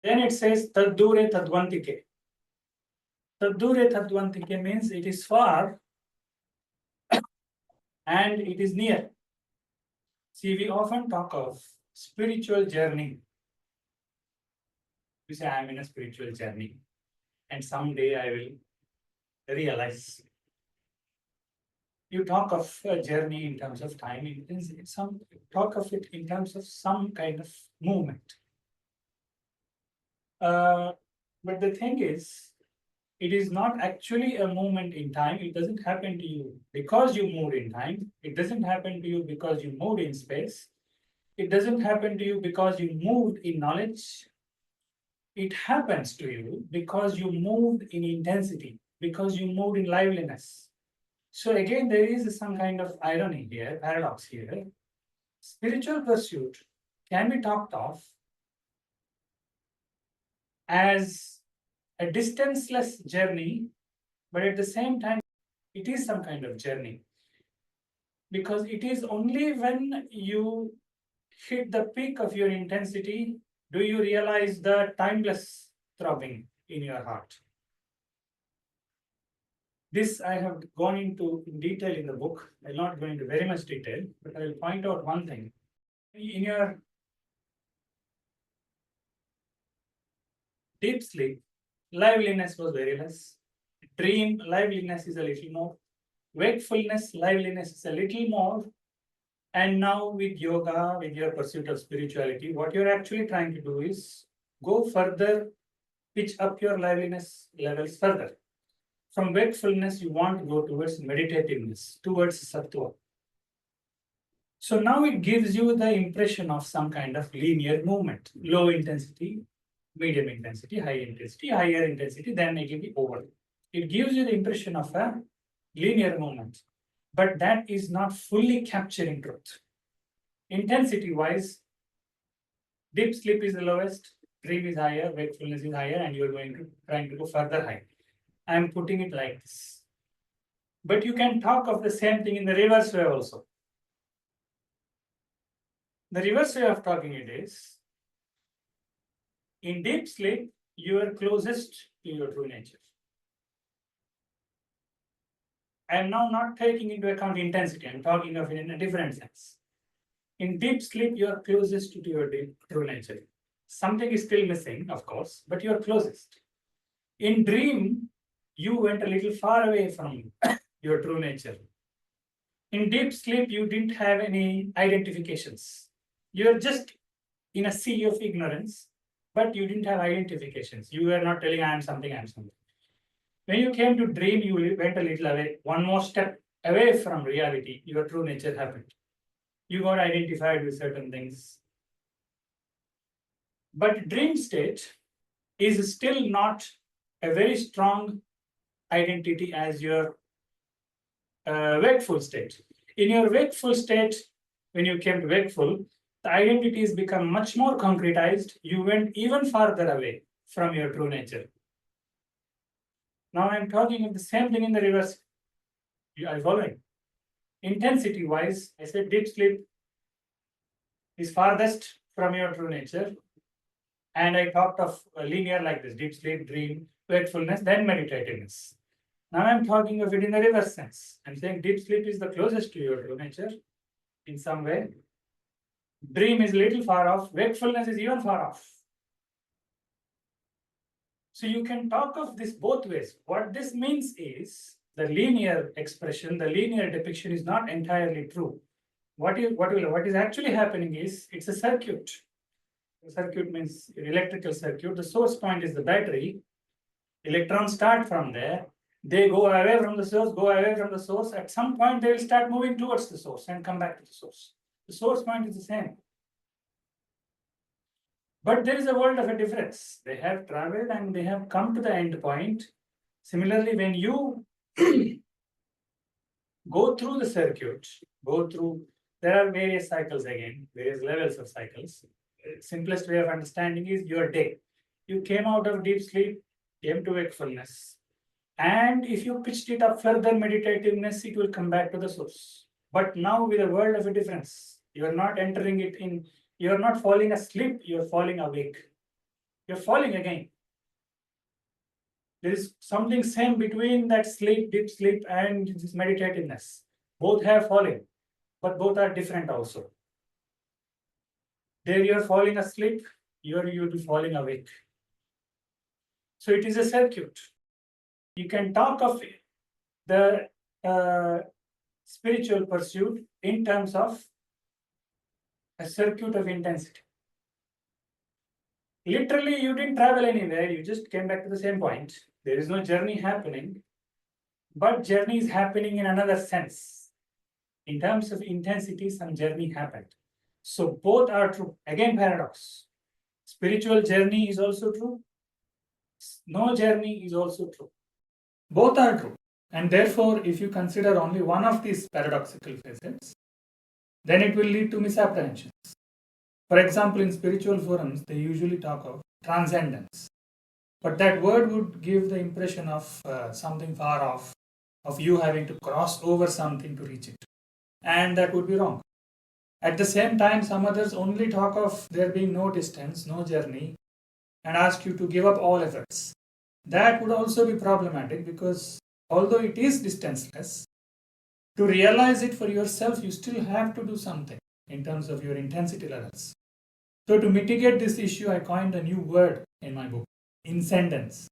Then it says Taddure Tadvantike. Taddure Tadvantike means it is far and it is near. See, we often talk of spiritual journey. You say, I'm in a spiritual journey, and someday I will realize. You talk of a journey in terms of time, talk of it in terms of some kind of movement. But the thing is, it is not actually a movement in time. It doesn't happen to you because you moved in time. It doesn't happen to you because you moved in space. It doesn't happen to you because you moved in knowledge. It happens to you because you moved in intensity, because you moved in liveliness. So again, there is some kind of irony here, paradox here. Spiritual pursuit can be talked of as a distanceless journey, but at the same time, it is some kind of journey. Because it is only when you hit the peak of your intensity do you realize the timeless throbbing in your heart. This I have gone into in detail in the book. I'll not go into very much detail, but I will point out one thing. In your deep sleep, liveliness was very less. Dream, liveliness is a little more. Wakefulness, liveliness is a little more. And now with yoga, with your pursuit of spirituality, what you're actually trying to do is go further, pitch up your liveliness levels further. From wakefulness, you want to go towards meditativeness, towards sattva. So now it gives you the impression of some kind of linear movement, low intensity, medium intensity, higher intensity, then it will be over. It gives you the impression of a linear movement, but that is not fully capturing truth. Intensity-wise, deep sleep is the lowest, dream is higher, wakefulness is higher, and you're trying to go further high. I'm putting it like this. But you can talk of the same thing in the reverse way also. The reverse way of talking it is, in deep sleep, you are closest to your true nature. I am now not taking into account intensity, I'm talking of it in a different sense. In deep sleep, you are closest to your true nature. Something is still missing, of course, but you are closest. In dream, you went a little far away from your true nature. In deep sleep, you didn't have any identifications. You're just in a sea of ignorance, but you didn't have identifications. You were not telling, I am something, I am something. When you came to dream, you went a little away, one more step away from reality, your true nature happened. You got identified with certain things. But dream state is still not a very strong identity as your wakeful state. In your wakeful state, when you came to wakeful, the identities become much more concretized. You went even farther away from your true nature. Now I'm talking of the same thing in the reverse. You are following? Intensity-wise, I said deep sleep is farthest from your true nature. And I talked of linear like this, deep sleep, dream, wakefulness, then meditativeness. Now I'm talking of it in the reverse sense. I'm saying deep sleep is the closest to your true nature in some way. Dream is a little far off, wakefulness is even far off. So you can talk of this both ways. What this means is the linear expression, the linear depiction is not entirely true. What is actually happening is it's a circuit. The circuit means an electrical circuit. The source point is the battery. Electrons start from there. They go away from the source, go away from the source. At some point, they will start moving towards the source and come back to the source. The source point is the same. But there is a world of a difference. They have traveled and they have come to the end point. Similarly, when you go through the circuit, there are various cycles again, various levels of cycles. Simplest way of understanding is your day. You came out of deep sleep, came to wakefulness. And if you pitched it up further, meditativeness, it will come back to the source. But now with a world of a difference, you are not entering it in, you are not falling asleep, you are falling awake. you're falling again. There is something same between that sleep, deep sleep, and this meditativeness. Both have fallen, but both are different also. There you are falling asleep, here you will be falling awake. So it is a circuit. You can talk of the spiritual pursuit in terms of a circuit of intensity. Literally, you didn't travel anywhere, you just came back to the same point. There is no journey happening, but journey is happening in another sense. In terms of intensity, some journey happened. So both are true. Again, paradox. Spiritual journey is also true. No journey is also true. Both are true. And therefore, if you consider only one of these paradoxical facets, then it will lead to misapprehensions. For example, in spiritual forums, they usually talk of transcendence. But that word would give the impression of something far off, of you having to cross over something to reach it. And that would be wrong. At the same time, some others only talk of there being no distance, no journey, and ask you to give up all efforts. That would also be problematic because although it is distanceless, to realize it for yourself, you still have to do something in terms of your intensity levels. So to mitigate this issue, I coined a new word in my book, Inscendence.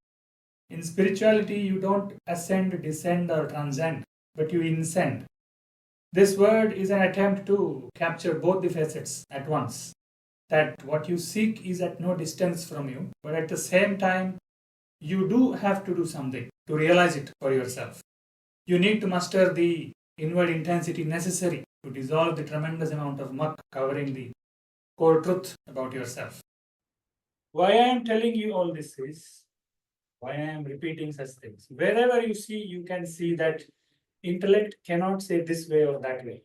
In spirituality, you don't ascend, descend, or transcend, but you inscend. This word is an attempt to capture both the facets at once. That what you seek is at no distance from you, but at the same time, you do have to do something to realize it for yourself. You need to muster the inward intensity necessary to dissolve the tremendous amount of muck covering the core truth about yourself. Why I am telling you all this is, why I am repeating such things. Wherever you see, you can see that intellect cannot say this way or that way.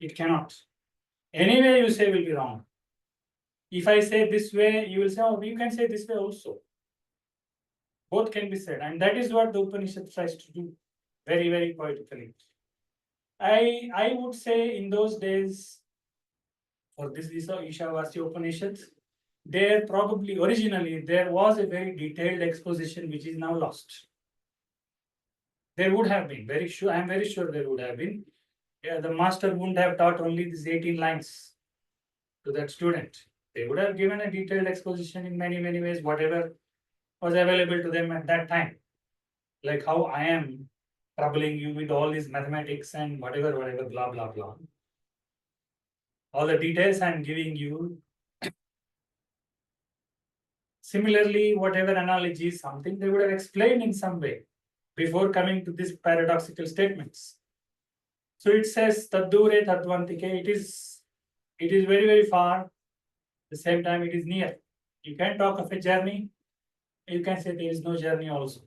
It cannot. Any way you say will be wrong. If I say this way, you will say, oh, you can say this way also. Both can be said. And that is what the Upanishad tries to do very, very poetically. I would say in those days, for this Isha Upanishad, there probably originally there was a very detailed exposition which is now lost. There would have been, very sure, I am very sure there would have been. Yeah, the master wouldn't have taught only these 18 lines to that student. They would have given a detailed exposition in many, many ways, whatever was available to them at that time. Like how I am troubling you with all these mathematics and whatever, blah, blah, blah. All the details I'm giving you. Similarly, whatever analogy is something they would have explained in some way before coming to these paradoxical statements. So it says Tadure Tadvantike, it is very, very far. At the same time, it is near. You can talk of a journey. You can say there is no journey also.